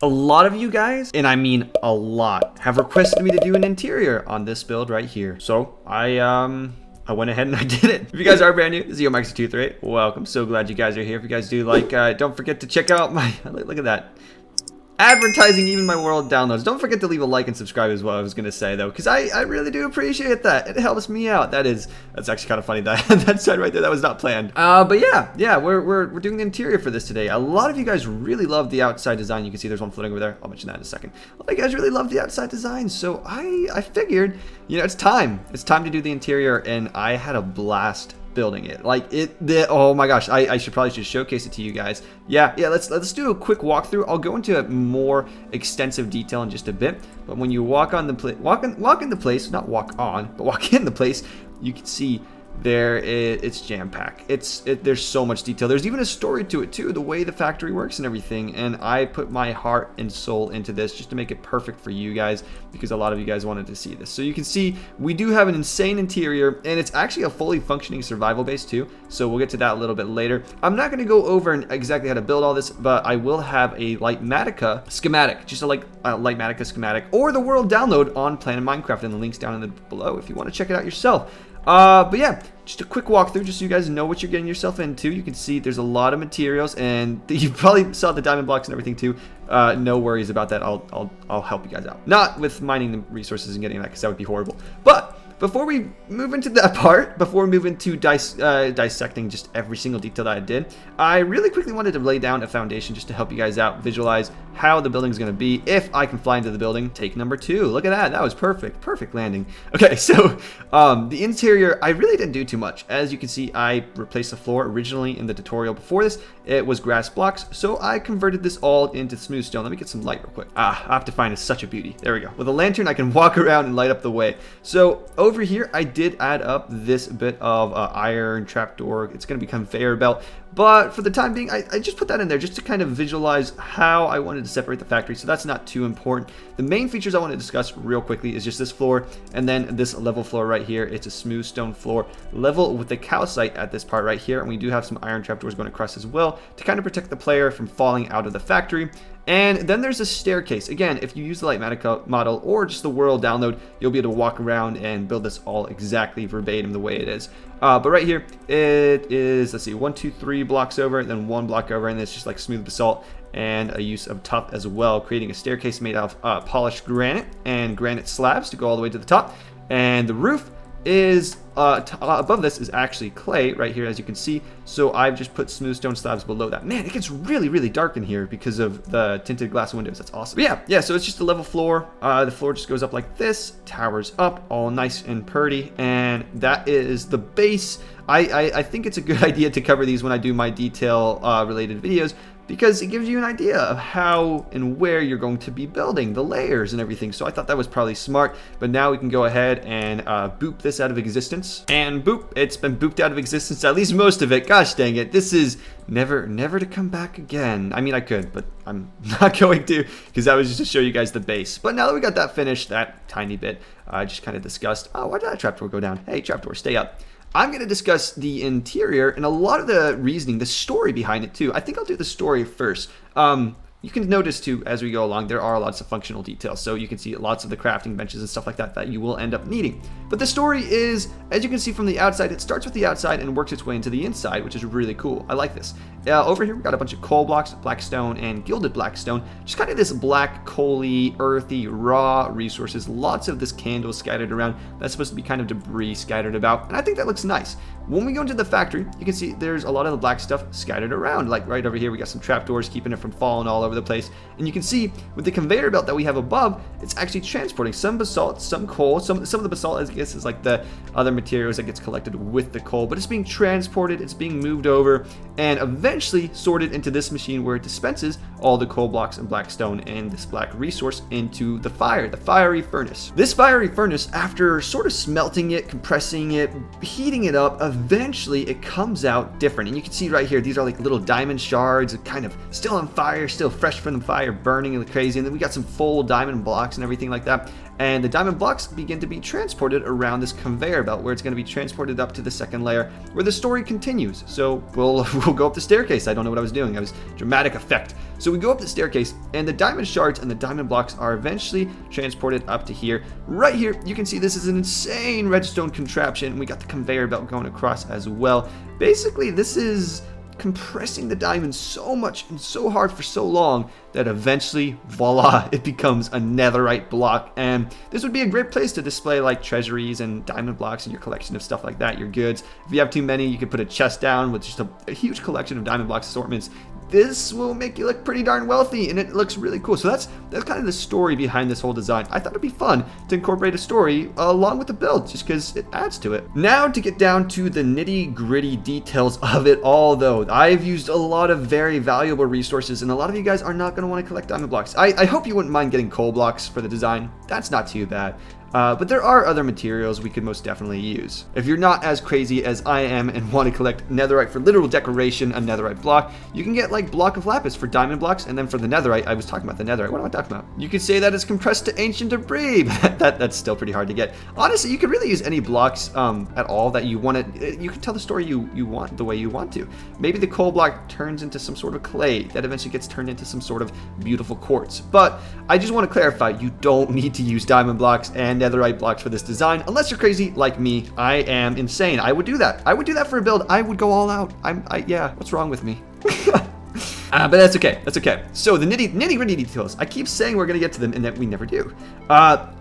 A lot of you guys, and I mean a lot, have requested me to do an interior on this build right here. So I went ahead and I did it. If you guys are brand new, this is Mike238. Welcome. So glad you guys are here. If you guys do like, don't forget to check out my, look at that. Advertising even my world downloads. Don't forget to leave a like and subscribe is what I was going to say though, because I really do appreciate that. It helps me out. That's actually kind of funny that that said right there. That was not planned. But yeah, we're doing the interior for this today. A lot of you guys really love the outside design. You can see there's one floating over there. I'll mention that in a second. A lot of you guys really love the outside design, so I figured, you know, it's time. It's time to do the interior, and I had a blast building it. Oh my gosh, I should probably just showcase it to you guys. Yeah, let's do a quick walkthrough. I'll go into more extensive detail in just a bit, but when you walk in the place, not walk on, but walk in the place, you can see it's jam-packed. There's so much detail. There's even a story to it too, the way the factory works and everything, and I put my heart and soul into this just to make it perfect for you guys, because a lot of you guys wanted to see this. So you can see we do have an insane interior, and it's actually a fully functioning survival base too, so we'll get to that a little bit later. I'm not going to go over exactly how to build all this, but I will have a Lightmatica schematic, just a Lightmatica schematic, or the world download on Planet Minecraft, and the link's down in the below if you want to check it out yourself. But yeah, just a quick walkthrough just so you guys know what you're getting yourself into. You can see there's a lot of materials, and you probably saw the diamond blocks and everything too. No worries about that. I'll help you guys out. Not with mining the resources and getting that, because that would be horrible. But before we move into that part, before we move into dissecting just every single detail that I did, I really quickly wanted to lay down a foundation just to help you guys out, visualize how the building's going to be if I can fly into the building. Take number 2. Look at that. That was perfect. Perfect landing. Okay, so the interior, I really didn't do too much. As you can see, I replaced the floor. Originally in the tutorial before this, it was grass blocks, so I converted this all into smooth stone. Let me get some light real quick. I have to find such a beauty. There we go. With a lantern, I can walk around and light up the way. So over here, I did add up this bit of iron trapdoor. It's going to be conveyor belt, but for the time being, I just put that in there just to kind of visualize how I wanted to separate the factory, so that's not too important. The main features I want to discuss real quickly is just this floor, and then this level floor right here. It's a smooth stone floor, level with the calcite at this part right here, and we do have some iron trapdoors going across as well to kind of protect the player from falling out of the factory. And then there's a staircase. Again, if you use the Lightmatica model or just the world download, you'll be able to walk around and build this all exactly verbatim the way it is. But right here, it is, let's see, 1, 2, 3 blocks over, and then 1 block over, and it's just like smooth basalt and a use of tuff as well, creating a staircase made out of polished granite and granite slabs to go all the way to the top. And the roof is above this is actually clay right here, as you can see, so I've just put smooth stone slabs below that. Man, it gets really dark in here because of the tinted glass windows. That's awesome. But yeah, so it's just a level floor. The floor just goes up like this, towers up, all nice and pretty, and that is the base. I think it's a good idea to cover these when I do my detail related videos, because it gives you an idea of how and where you're going to be building, the layers and everything. So I thought that was probably smart, but now we can go ahead and boop this out of existence. And boop, it's been booped out of existence, at least most of it. Gosh dang it, this is never to come back again. I mean, I could, but I'm not going to, because that was just to show you guys the base. But now that we got that finished, that tiny bit, I just kind of discussed, oh, why did that trapdoor go down? Hey, trapdoor, stay up. I'm going to discuss the interior and a lot of the reasoning, the story behind it too. I think I'll do the story first. You can notice too, as we go along, there are lots of functional details. So you can see lots of the crafting benches and stuff like that that you will end up needing. But the story is, as you can see from the outside, it starts with the outside and works its way into the inside, which is really cool. I like this. Over here, we've got a bunch of coal blocks, blackstone, and gilded blackstone. Just kind of this black, coaly, earthy, raw resources. Lots of this candle scattered around. That's supposed to be kind of debris scattered about. And I think that looks nice. When we go into the factory, you can see there's a lot of the black stuff scattered around. Like right over here, we got some trapdoors keeping it from falling all over the place. And you can see with the conveyor belt that we have above, it's actually transporting some basalt, some coal. Some of the basalt, I guess, is like the other materials that gets collected with the coal. But it's being transported, it's being moved over, and eventually sorted into this machine where it dispenses all the coal blocks and blackstone and this black resource into the fiery furnace. This fiery furnace, after sort of smelting it, compressing it, heating it up, eventually it comes out different. And you can see right here, these are like little diamond shards, kind of still on fire, still fresh from the fire, burning and crazy. And then we got some full diamond blocks and everything like that. And the diamond blocks begin to be transported around this conveyor belt, where it's going to be transported up to the second layer, where the story continues. So we'll go up the staircase. I don't know what I was doing. I was dramatic effect. So we go up the staircase, and the diamond shards and the diamond blocks are eventually transported up to here. Right here, you can see this is an insane redstone contraption. We got the conveyor belt going across as well. Basically, this is compressing the diamond so much and so hard for so long that eventually, voila, it becomes a netherite block. And this would be a great place to display like treasuries and diamond blocks in your collection of stuff like that, your goods. If you have too many, you could put a chest down with just a huge collection of diamond blocks assortments. This will make you look pretty darn wealthy, and it looks really cool. So that's kind of the story behind this whole design. I thought it'd be fun to incorporate a story along with the build, just because it adds to it. Now to get down to the nitty-gritty details of it all, though. I've used a lot of very valuable resources, and a lot of you guys are not going to want to collect diamond blocks. I hope you wouldn't mind getting coal blocks for the design. That's not too bad. But there are other materials we could most definitely use. If you're not as crazy as I am and want to collect netherite for literal decoration, a netherite block, you can get like block of lapis for diamond blocks, and then for the netherite, I was talking about the netherite. What am I talking about? You could say that it's compressed to ancient debris, but that's still pretty hard to get. Honestly, you could really use any blocks at all that you want it. You can tell the story you want the way you want to. Maybe the coal block turns into some sort of clay that eventually gets turned into some sort of beautiful quartz. But I just want to clarify, you don't need to use diamond blocks and netherite blocks for this design unless you're crazy like me. I am insane. I would do that. I would do that for a build. I would go all out. Yeah, what's wrong with me? But that's okay. That's okay. So the nitty-gritty details. I keep saying we're going to get to them, and that we never do.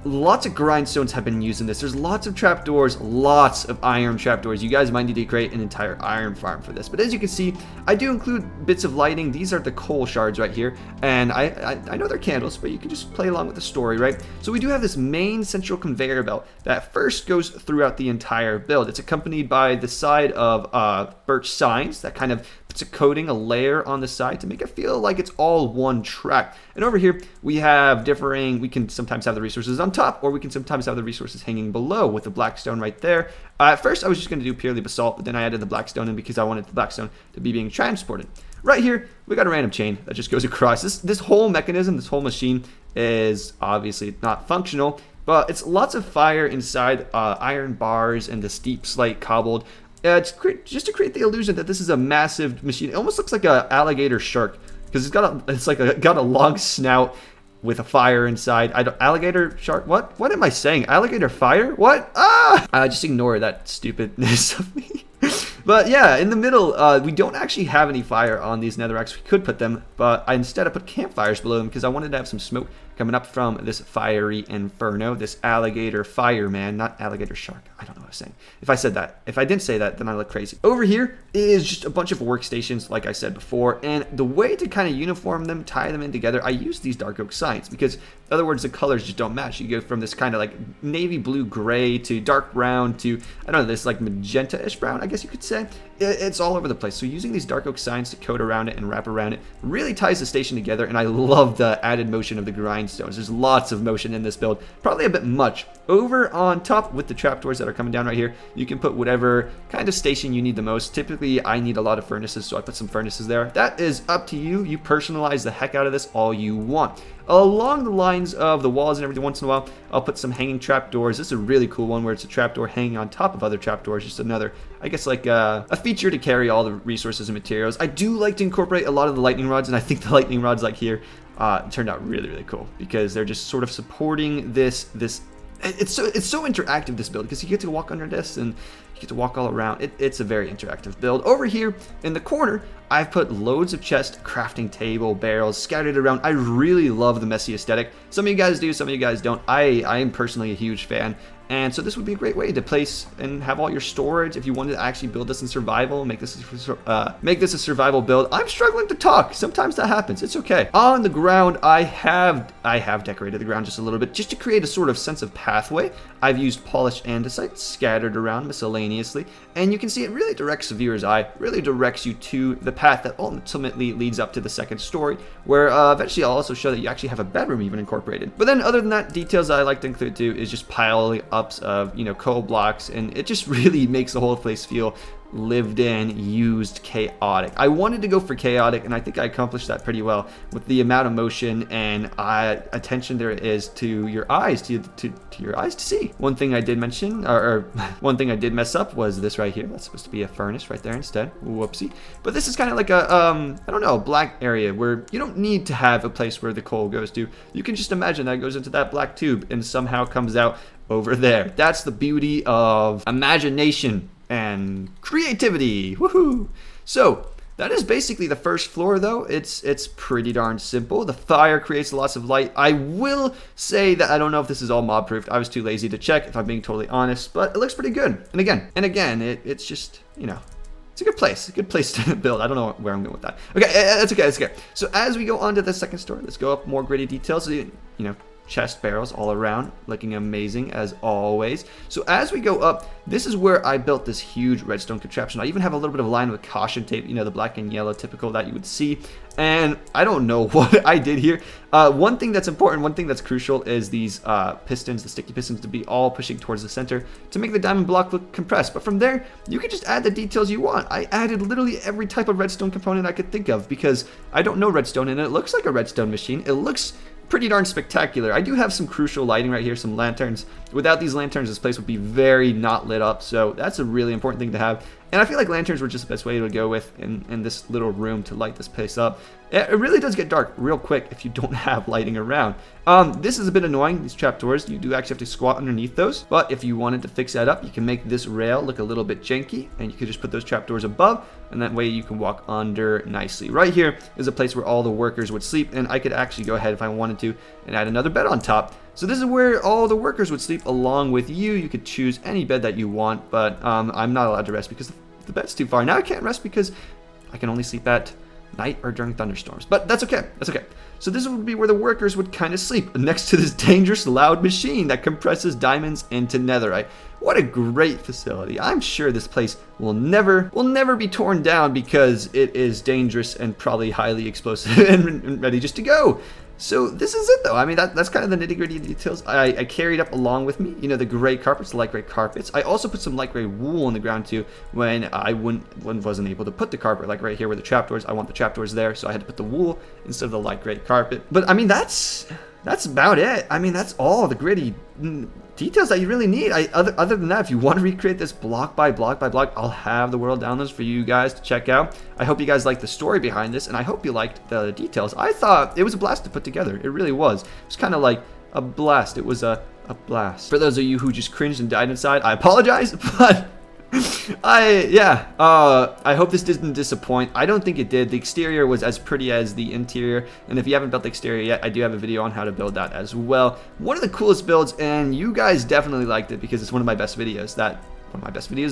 Lots of grindstones have been used in this. There's lots of trapdoors, lots of iron trapdoors. You guys might need to create an entire iron farm for this. But as you can see, I do include bits of lighting. These are the coal shards right here. And I know they're candles, but you can just play along with the story, right? So we do have this main central conveyor belt that first goes throughout the entire build. It's accompanied by the side of birch signs that kind of puts a coating, a layer on the side to make it feel like it's all one track. And over here, we have we can sometimes have the resources on top, or we can sometimes have the resources hanging below with the black stone right there. At first, I was just going to do purely basalt, but then I added the black stone in because I wanted the black stone to be being transported. Right here, we got a random chain that just goes across. This whole mechanism, this whole machine is obviously not functional, but it's lots of fire inside iron bars and the steep slate cobbled. Just to create the illusion that this is a massive machine. It almost looks like an alligator shark because it's got a long snout with a fire inside. Alligator shark. What am I saying? Alligator fire? What? Just ignore that stupidness of me. But yeah, in the middle, we don't actually have any fire on these netherracks. We could put them, but instead I put campfires below them because I wanted to have some smoke coming up from this fiery inferno, this alligator fireman, not alligator shark. I don't know what I was saying. If I didn't say that, then I look crazy. Over here is just a bunch of workstations, like I said before, and the way to kind of uniform them, tie them in together, I use these dark oak signs because, in other words, the colors just don't match. You go from this kind of like navy blue gray to dark brown to, I don't know, this like magenta-ish brown, I guess you could say. It's all over the place. So using these dark oak signs to coat around it and wrap around it really ties the station together, and I love the added motion of the grindstones. There's lots of motion in this build, probably a bit much. Over on top with the trapdoors that are coming down right here, you can put whatever kind of station you need the most. Typically, I need a lot of furnaces, so I put some furnaces there. That is up to you. You personalize the heck out of this all you want. Along the lines of the walls and every once in a while, I'll put some hanging trapdoors. This is a really cool one where it's a trapdoor hanging on top of other trapdoors. Just another, I guess, like a feature to carry all the resources and materials. I do like to incorporate a lot of the lightning rods, and I think the lightning rods like here turned out really, really cool because they're just sort of supporting this. It's so interactive, this build, because you get to walk under this and you get to walk all around. It's a very interactive build. Over here in the corner, I've put loads of chests, crafting table, barrels scattered around. I really love the messy aesthetic. Some of you guys do, some of you guys don't. I am personally a huge fan. And so this would be a great way to place and have all your storage if you wanted to actually build this in survival, make this a survival build. I'm struggling to talk. Sometimes that happens. It's okay. On the ground, I have decorated the ground just a little bit just to create a sort of sense of pathway. I've used polished andesite scattered around miscellaneously, and you can see it really directs the viewer's eye, really directs you to the path that ultimately leads up to the second story, where eventually I'll also show that you actually have a bedroom even incorporated. But then other than that, details that I like to include too is just piling ups of, coal blocks, and it just really makes the whole place feel lived in, used chaotic. I wanted to go for chaotic, and I think I accomplished that pretty well with the amount of motion and attention there is to your eyes, to your eyes to see. One thing I did mention, or one thing I did mess up was this right here. That's supposed to be a furnace right there instead. Whoopsie. But this is kind of like a, I don't know, a black area where you don't need to have a place where the coal goes to. You can just imagine that it goes into that black tube and somehow comes out over there. That's the beauty of imagination and creativity. Woohoo! So that is basically the first floor, though. It's pretty darn simple. The fire creates lots of light. I will say that I don't know if this is all mob proofed. I was too lazy to check, if I'm being totally honest, but it looks pretty good. And again, it's just, you know, it's a good place to build. I don't know where I'm going with that. Okay, that's okay. So as we go on to the second story, let's go up more gritty details. So, you know, chest barrels all around, looking amazing as always. So as we go up, this is where I built this huge redstone contraption. I even have a little bit of line with caution tape, you know, the black and yellow typical that you would see. And I don't know what I did here. One thing that's important, one thing that's crucial is these pistons, the sticky pistons, to be all pushing towards the center to make the diamond block look compressed. But from there, you can just add the details you want. I added literally every type of redstone component I could think of because I don't know redstone and it looks like a redstone machine. It looks pretty darn spectacular. I do have some crucial lighting right here, some lanterns. Without these lanterns, this place would be very not lit up, so that's a really important thing to have. And I feel like lanterns were just the best way to go with in this little room to light this place up. It really does get dark real quick if you don't have lighting around. This is a bit annoying, these trapdoors. You do actually have to squat underneath those, but if you wanted to fix that up, you can make this rail look a little bit janky, and you could just put those trapdoors above, and that way you can walk under nicely. Right here is a place where all the workers would sleep, and I could actually go ahead if I wanted to and add another bed on top. So this is where all the workers would sleep along with you. You could choose any bed that you want, but I'm not allowed to rest because the bed's too far. Now I can't rest because I can only sleep at night or during thunderstorms, but that's okay. So this would be where the workers would kind of sleep next to this dangerous loud machine that compresses diamonds into netherite. What a great facility. I'm sure this place will never be torn down because it is dangerous and probably highly explosive and ready just to go. So this is it though. I mean, that's kind of the nitty-gritty details I carried up along with me. You know, the gray carpets, the light gray carpets. I also put some light gray wool on the ground too when I wasn't able to put the carpet. Like right here where the trapdoors, I want the trapdoors there, so I had to put the wool instead of the light gray carpet. But I mean, that's about it. I mean, that's all the gritty details that you really need. Other than that, if you want to recreate this block by block by block, I'll have the world downloads for you guys to check out. I hope you guys liked the story behind this, and I hope you liked the details. I thought it was a blast to put together. It really was. It was kind of like a blast. It was a blast. For those of you who just cringed and died inside, I apologize, but I hope this didn't disappoint. I don't think it did. The exterior was as pretty as the interior, and if you haven't built the exterior yet, I do have a video on how to build that as well. One of the coolest builds, and you guys definitely liked it because it's one of my best videos.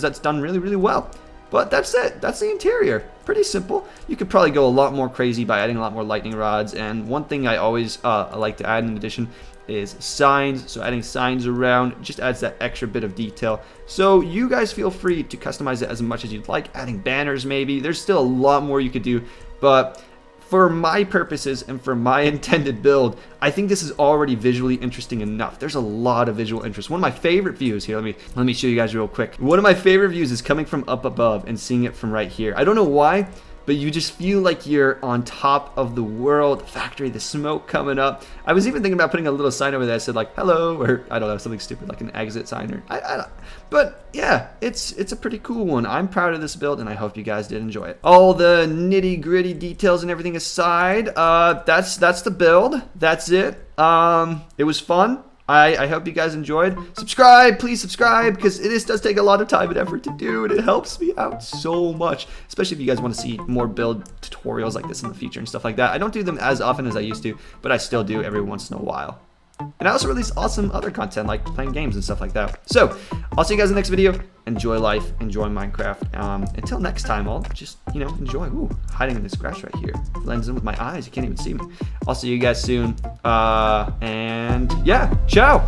That's done really, really well. But that's it. That's the interior. Pretty simple. You could probably go a lot more crazy by adding a lot more lightning rods, and one thing I always like to add in addition is signs. So adding signs around just adds that extra bit of detail. So you guys feel free to customize it as much as you'd like. Adding banners maybe. There's still a lot more you could do, but for my purposes and for my intended build, I think this is already visually interesting enough. There's a lot of visual interest. One of my favorite views here, let me show you guys real quick. One of my favorite views is coming from up above and seeing it from right here. I don't know why, but you just feel like you're on top of the world, the factory, the smoke coming up. I was even thinking about putting a little sign over there that said like hello, or I don't know, something stupid like an exit sign, or I don't. But yeah, it's a pretty cool one. I'm proud of this build, and I hope you guys did enjoy it. All the nitty gritty details and everything aside, that's the build. That's it. It was fun. I hope you guys enjoyed. Subscribe, please subscribe, because this does take a lot of time and effort to do, and it helps me out so much, especially if you guys want to see more build tutorials like this in the future and stuff like that. I don't do them as often as I used to, but I still do every once in a while. And I also release awesome other content like playing games and stuff like that. So, I'll see you guys in the next video. Enjoy life, enjoy Minecraft. Until next time, I'll just, enjoy. Ooh, hiding in this grass right here. Blends in with my eyes, you can't even see me. I'll see you guys soon. And yeah, ciao!